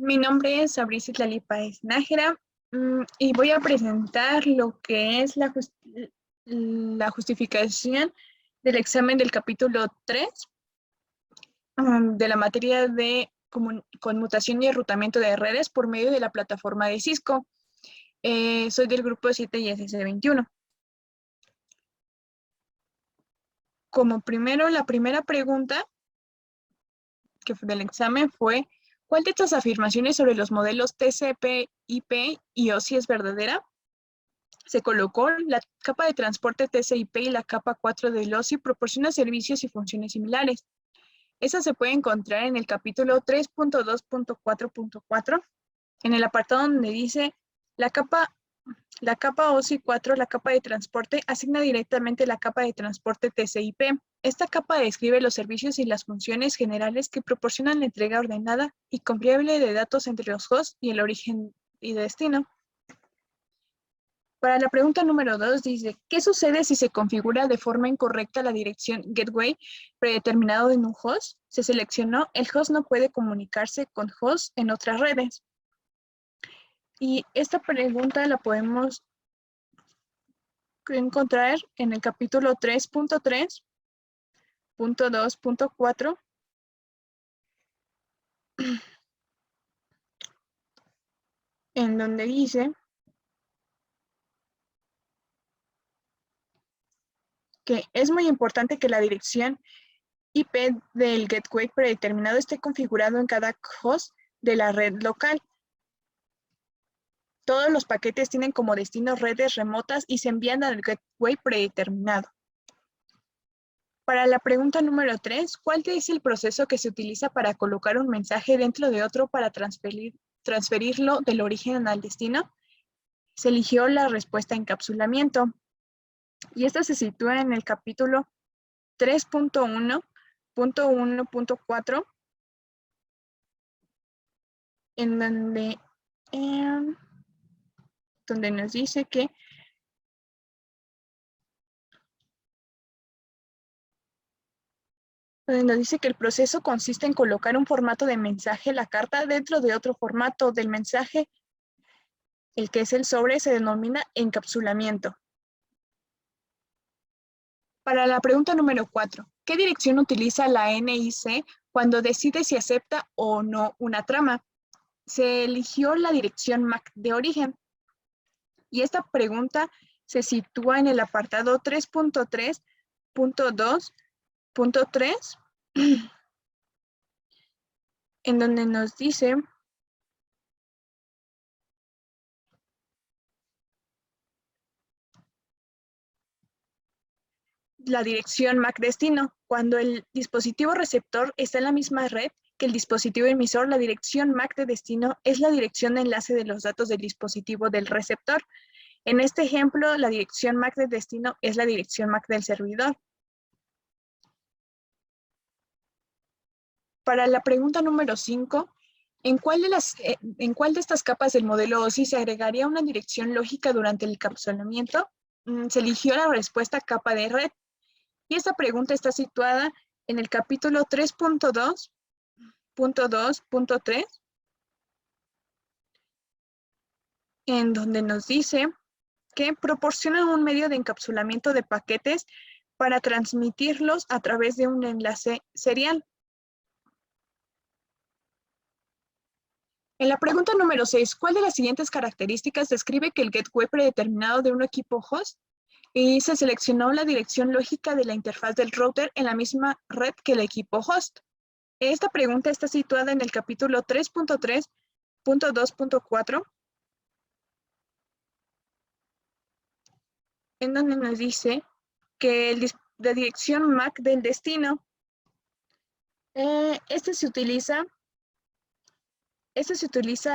Mi nombre es Abril Citlali Páez Nájera y voy a presentar lo que es la justificación del examen del capítulo 3 de la materia de conmutación y enrutamiento de redes por medio de la plataforma de Cisco. Soy del grupo 7 y SC21. Como primero, la primera pregunta que fue del examen fue: ¿cuál de estas afirmaciones sobre los modelos TCP/IP y OSI es verdadera? Se colocó la capa de transporte TCP/IP y la capa 4 del OSI proporciona servicios y funciones similares. Esa se puede encontrar en el capítulo 3.2.4.4, en el apartado donde dice la capa OSI 4, la capa de transporte, asigna directamente la capa de transporte TCP/IP. Esta capa describe los servicios y las funciones generales que proporcionan la entrega ordenada y confiable de datos entre los hosts y el origen y destino. Para la pregunta número 2 dice: ¿qué sucede si se configura de forma incorrecta la dirección gateway predeterminado en un host? Se seleccionó, el host no puede comunicarse con hosts en otras redes. Y esta pregunta la podemos encontrar en el capítulo 3.3.2.4, en donde dice que es muy importante que la dirección IP del gateway predeterminado esté configurado en cada host de la red local. Todos los paquetes tienen como destino redes remotas y se envían al gateway predeterminado. Para la pregunta número 3, ¿cuál es el proceso que se utiliza para colocar un mensaje dentro de otro para transferirlo del origen al destino? Se eligió la respuesta encapsulamiento. Y esta se sitúa en el capítulo 3.1.1.4, en donde nos dice que el proceso consiste en colocar un formato de mensaje, la carta, dentro de otro formato del mensaje. El que es el sobre se denomina encapsulamiento. Para la pregunta número 4, ¿qué dirección utiliza la NIC cuando decide si acepta o no una trama? Se eligió la dirección MAC de origen. Y esta pregunta se sitúa en el apartado 3.3.2.3, en donde nos dice la dirección MAC destino. Cuando el dispositivo receptor está en la misma red que el dispositivo emisor, la dirección MAC de destino es la dirección de enlace de los datos del dispositivo del receptor. En este ejemplo, la dirección MAC de destino es la dirección MAC del servidor. Para la pregunta número 5, ¿en cuál de estas capas del modelo OSI se agregaría una dirección lógica durante el encapsulamiento? Se eligió la respuesta capa de red. Y esta pregunta está situada en el capítulo 3.2.2.3, en donde nos dice que proporciona un medio de encapsulamiento de paquetes para transmitirlos a través de un enlace serial. En la pregunta número 6, ¿cuál de las siguientes características describe que el gateway predeterminado de un equipo host? Y se seleccionó la dirección lógica de la interfaz del router en la misma red que el equipo host. Esta pregunta está situada en el capítulo 3.3.2.4, en donde nos dice que la dirección MAC del destino, se utiliza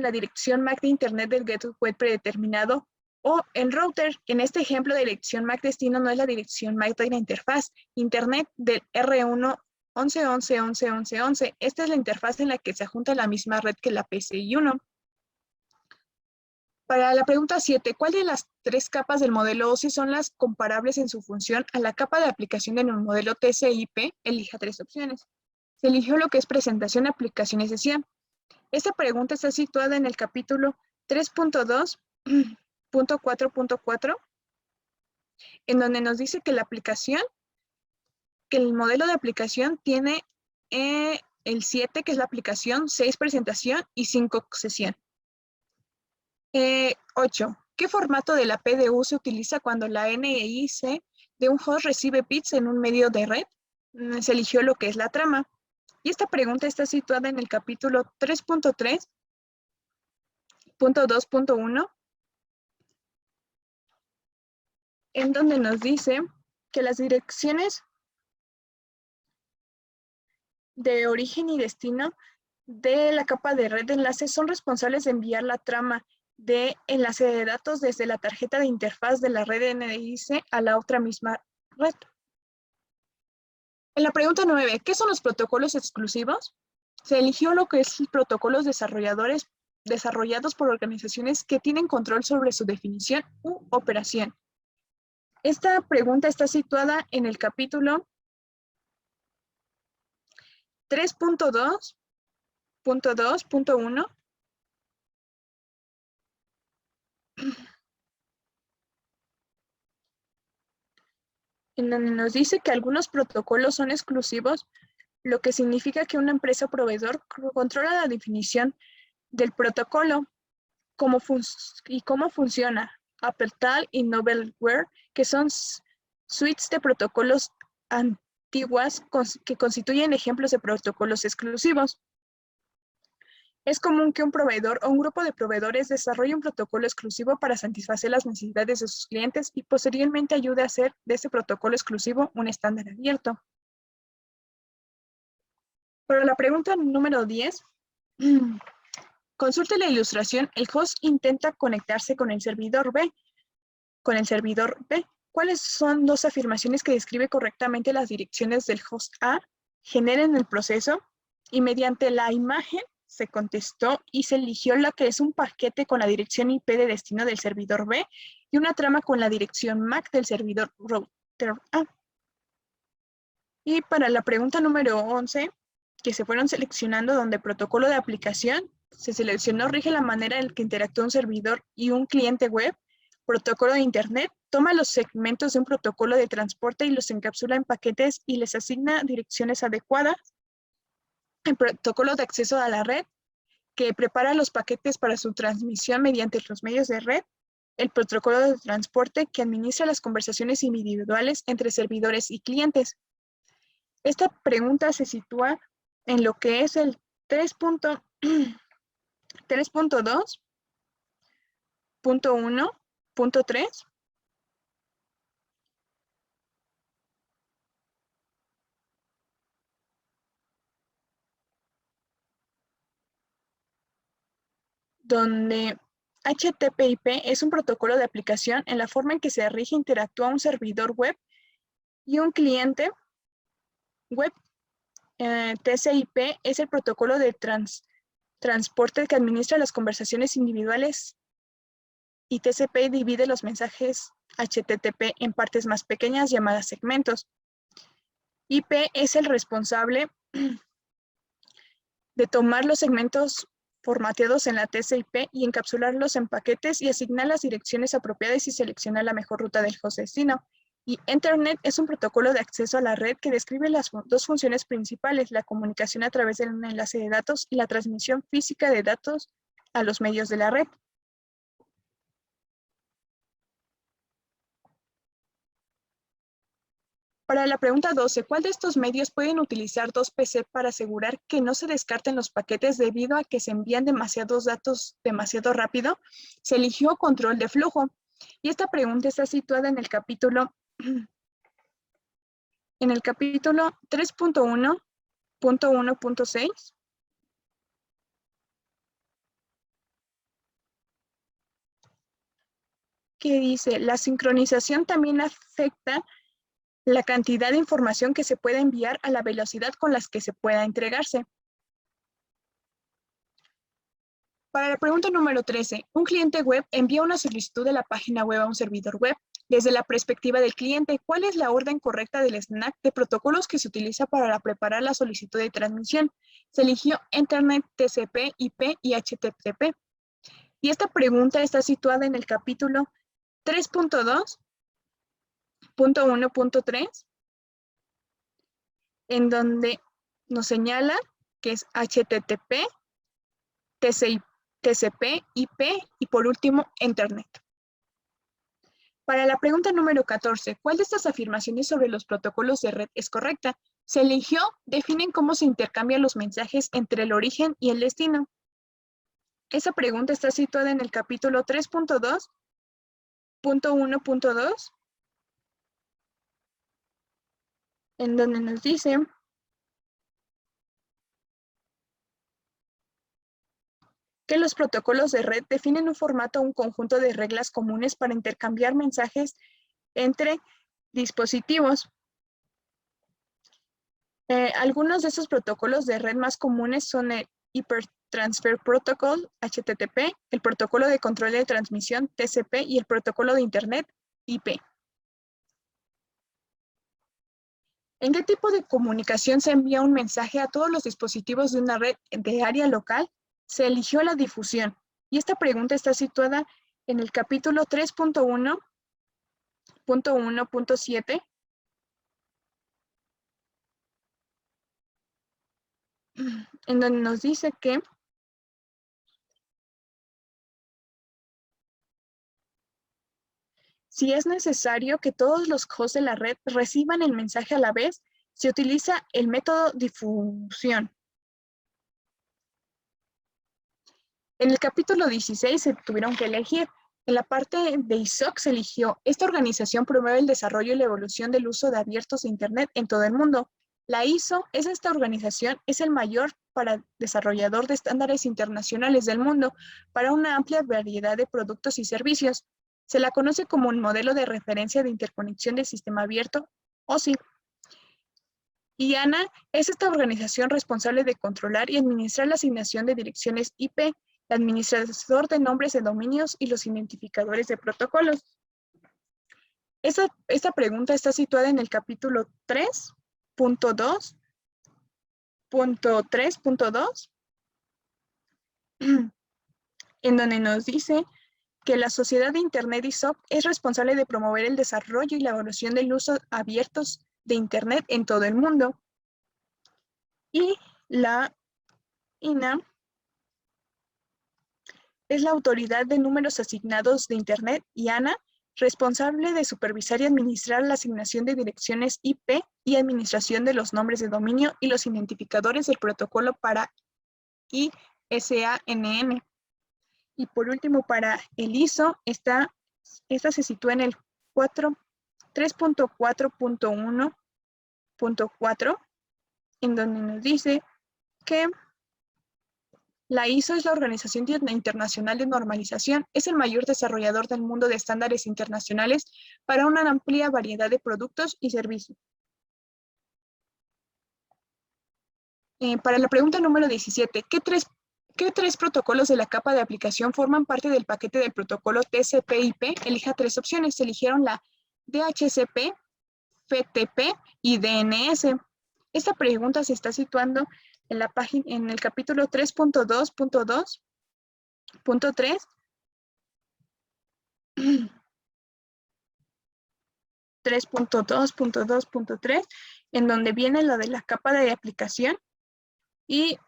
la dirección MAC de Internet del gateway predeterminado o el router. En este ejemplo, la dirección MAC destino no es la dirección MAC de la interfaz Internet del R1 11.11.11.11. Esta es la interfaz en la que se junta la misma red que la PCI 1. Para la pregunta 7, ¿cuál de las tres capas del modelo OSI son las comparables en su función a la capa de aplicación en un modelo TCP/IP? Elija tres opciones. Se eligió lo que es presentación, aplicación y sesión. Esta pregunta está situada en el capítulo 3.2.4.4, en donde nos dice que el modelo de aplicación tiene el 7, que es la aplicación, 6, presentación y 5, sesión. 8. ¿Qué formato de la PDU se utiliza cuando la NIC de un host recibe bits en un medio de red? Se eligió lo que es la trama. Y esta pregunta está situada en el capítulo 3.3.2.1, en donde nos dice que las direcciones de origen y destino de la capa de red de enlaces son responsables de enviar la trama de enlace de datos desde la tarjeta de interfaz de la red NIC a la otra misma red. En la pregunta 9, ¿qué son los protocolos exclusivos? Se eligió lo que es protocolos desarrollados por organizaciones que tienen control sobre su definición u operación. Esta pregunta está situada en el capítulo 3.2.2.1, en donde nos dice que algunos protocolos son exclusivos, lo que significa que una empresa o proveedor controla la definición del protocolo y cómo funciona. Apertal y Novelware, que son suites de protocolos antiguas que constituyen ejemplos de protocolos exclusivos. Es común que un proveedor o un grupo de proveedores desarrolle un protocolo exclusivo para satisfacer las necesidades de sus clientes y posteriormente ayude a hacer de ese protocolo exclusivo un estándar abierto. Para la pregunta número 10, consulte la ilustración. El host intenta conectarse con el servidor B. ¿Cuáles son dos afirmaciones que describe correctamente las direcciones del host A? Generen el proceso y mediante la imagen se contestó y se eligió la que es un paquete con la dirección IP de destino del servidor B y una trama con la dirección MAC del servidor router A. Y para la pregunta número 11, que se fueron seleccionando donde protocolo de aplicación, se seleccionó rige la manera en que interactúa un servidor y un cliente web. Protocolo de Internet toma los segmentos de un protocolo de transporte y los encapsula en paquetes y les asigna direcciones adecuadas. El protocolo de acceso a la red, que prepara los paquetes para su transmisión mediante los medios de red. El protocolo de transporte, que administra las conversaciones individuales entre servidores y clientes. Esta pregunta se sitúa en lo que es el 3.2.1.3, donde HTTP/IP es un protocolo de aplicación en la forma en que se rige e interactúa un servidor web y un cliente web. TCP/IP es el protocolo de transporte que administra las conversaciones individuales y TCP divide los mensajes HTTP en partes más pequeñas llamadas segmentos. IP es el responsable de tomar los segmentos formateados en la TCP y encapsularlos en paquetes y asignar las direcciones apropiadas y seleccionar la mejor ruta del host destino. Y Ethernet es un protocolo de acceso a la red que describe las dos funciones principales, la comunicación a través de un enlace de datos y la transmisión física de datos a los medios de la red. Para la pregunta 12, ¿cuál de estos medios pueden utilizar dos PC para asegurar que no se descarten los paquetes debido a que se envían demasiados datos demasiado rápido? Se eligió control de flujo. Y esta pregunta está situada en el capítulo 3.1.1.6, que dice, la sincronización también afecta la cantidad de información que se puede enviar a la velocidad con las que se pueda entregarse. Para la pregunta número 13, un cliente web envía una solicitud de la página web a un servidor web. Desde la perspectiva del cliente, ¿cuál es la orden correcta del snack de protocolos que se utiliza para preparar la solicitud de transmisión? Se eligió Internet, TCP, IP y HTTP. Y esta pregunta está situada en el capítulo 3.2.1.3, en donde nos señala que es HTTP, TCP, IP y por último Internet. Para la pregunta número 14, ¿cuál de estas afirmaciones sobre los protocolos de red es correcta? Se eligió, definen cómo se intercambian los mensajes entre el origen y el destino. Esa pregunta está situada en el capítulo 3.2.1.2, en donde nos dice que los protocolos de red definen un formato o un conjunto de reglas comunes para intercambiar mensajes entre dispositivos. Algunos de esos protocolos de red más comunes son el Hypertransfer Protocol, HTTP, el protocolo de control de transmisión, TCP, y el protocolo de Internet, IP. ¿En qué tipo de comunicación se envía un mensaje a todos los dispositivos de una red de área local? Se eligió la difusión. Y esta pregunta está situada en el capítulo 3.1.1.7, en donde nos dice que si es necesario que todos los hosts de la red reciban el mensaje a la vez, se utiliza el método difusión. En el capítulo 16 se tuvieron que elegir. En la parte de ISOC se eligió: esta organización promueve el desarrollo y la evolución del uso de abiertos de Internet en todo el mundo. La ISO esta organización es el mayor desarrollador de estándares internacionales del mundo para una amplia variedad de productos y servicios. Se la conoce como un modelo de referencia de interconexión de sistema abierto, OSI. Y ANA es esta organización responsable de controlar y administrar la asignación de direcciones IP, el administrador de nombres de dominios y los identificadores de protocolos. Esta pregunta está situada en el capítulo 3.2.3.2, en donde nos dice que la sociedad de Internet ISOC es responsable de promover el desarrollo y la evolución del uso abiertos de Internet en todo el mundo. Y la INA es la autoridad de números asignados de Internet, y ANA, responsable de supervisar y administrar la asignación de direcciones IP y administración de los nombres de dominio y los identificadores del protocolo para ISANN. Y por último, para el ISO, esta se sitúa en el 3.4.1.4, en donde nos dice que la ISO es la Organización Internacional de Normalización, es el mayor desarrollador del mundo de estándares internacionales para una amplia variedad de productos y servicios. Para la pregunta número 17, ¿qué tres protocolos de la capa de aplicación forman parte del paquete del protocolo TCP/IP? Elija tres opciones. Se eligieron la DHCP, FTP y DNS. Esta pregunta se está situando en la página, en el capítulo 3.2.2.3, 3.2.2.3, en donde viene lo de la capa de aplicación y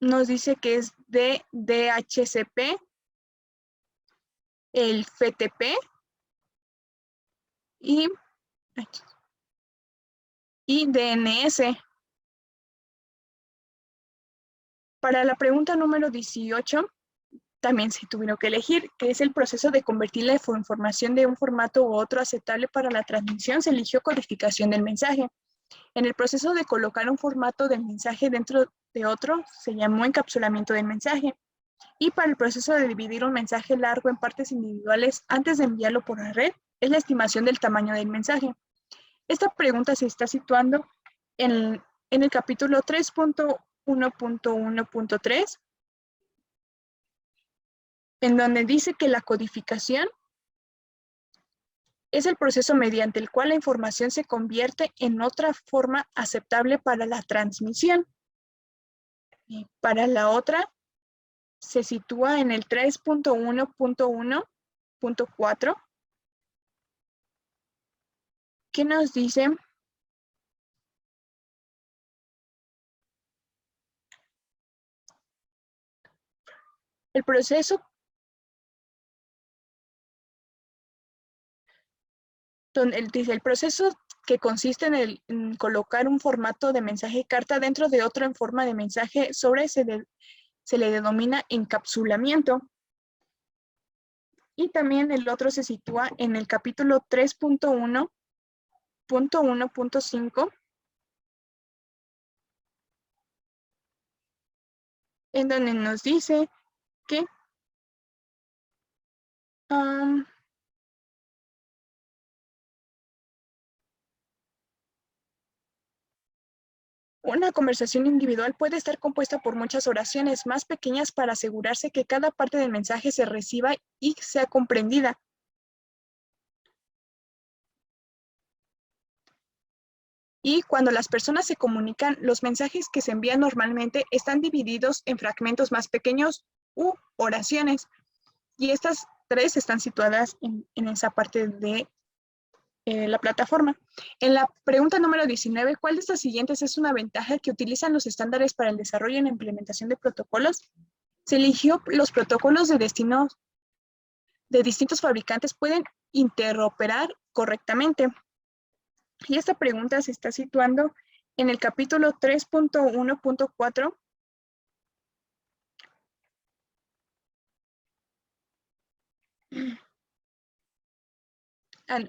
nos dice que es de DHCP, el FTP y DNS. Para la pregunta número 18, también se tuvieron que elegir, que es el proceso de convertir la información de un formato u otro aceptable para la transmisión. Se eligió codificación del mensaje. En el proceso de colocar un formato del mensaje dentro de otro, se llamó encapsulamiento del mensaje. Y para el proceso de dividir un mensaje largo en partes individuales antes de enviarlo por la red, es la estimación del tamaño del mensaje. Esta pregunta se está situando en el capítulo 3.1.1.3, en donde dice que la codificación es el proceso mediante el cual la información se convierte en otra forma aceptable para la transmisión. Y para la otra, se sitúa en el 3.1.1.4, que nos dice el proceso dice el proceso que consiste en colocar un formato de mensaje carta dentro de otro en forma de mensaje se le denomina encapsulamiento. Y también el otro se sitúa en el capítulo 3.1.1.5, en donde nos dice que una conversación individual puede estar compuesta por muchas oraciones más pequeñas para asegurarse que cada parte del mensaje se reciba y sea comprendida. Y cuando las personas se comunican, los mensajes que se envían normalmente están divididos en fragmentos más pequeños u oraciones. Y estas tres están situadas en esa parte de la plataforma. En la pregunta número 19, ¿cuál de estas siguientes es una ventaja que utilizan los estándares para el desarrollo y la implementación de protocolos? Se eligió los protocolos de distintos fabricantes pueden interoperar correctamente. Y esta pregunta se está situando en el capítulo 3.1.4.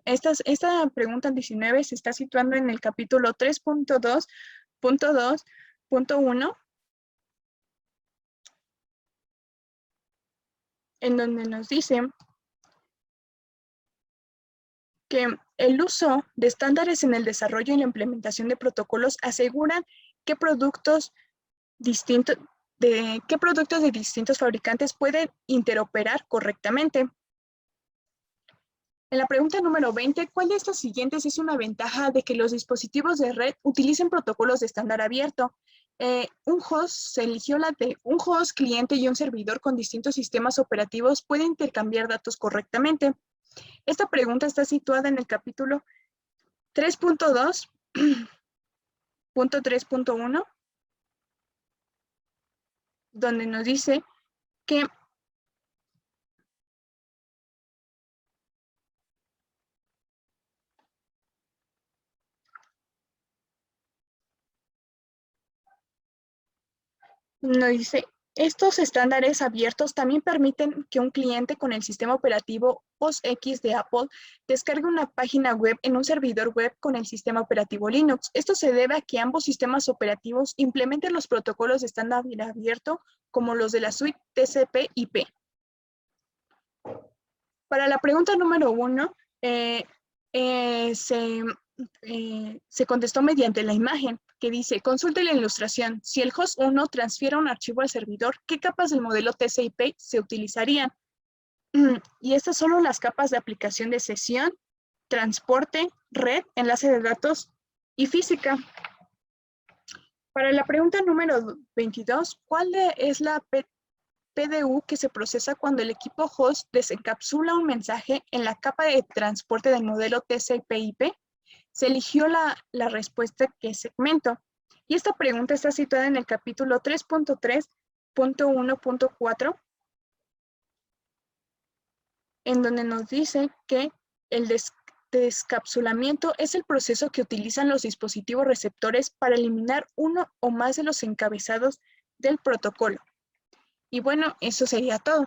Esta pregunta 19 se está situando en el capítulo 3.2.2.1, en donde nos dice que el uso de estándares en el desarrollo y la implementación de protocolos aseguran que productos de distintos fabricantes pueden interoperar correctamente. En la pregunta número 20, ¿cuál de estas siguientes es una ventaja de que los dispositivos de red utilicen protocolos de estándar abierto? Un host un host, cliente y un servidor con distintos sistemas operativos pueden intercambiar datos correctamente. Esta pregunta está situada en el capítulo 3.2.3.1, donde nos dice que estos estándares abiertos también permiten que un cliente con el sistema operativo OS X de Apple descargue una página web en un servidor web con el sistema operativo Linux. Esto se debe a que ambos sistemas operativos implementen los protocolos de estándar abierto como los de la suite TCP/IP. Para la pregunta número 1, se contestó mediante la imagen que dice, consulte la ilustración. Si el host 1 transfiere un archivo al servidor, ¿qué capas del modelo TCP/IP se utilizarían? Y estas son las capas de aplicación de sesión, transporte, red, enlace de datos y física. Para la pregunta número 22, ¿cuál es la PDU que se procesa cuando el equipo host desencapsula un mensaje en la capa de transporte del modelo TCP/IP? Se eligió la respuesta que es segmento. Y esta pregunta está situada en el capítulo 3.3.1.4, en donde nos dice que el descapsulamiento es el proceso que utilizan los dispositivos receptores para eliminar uno o más de los encabezados del protocolo. Y bueno, eso sería todo.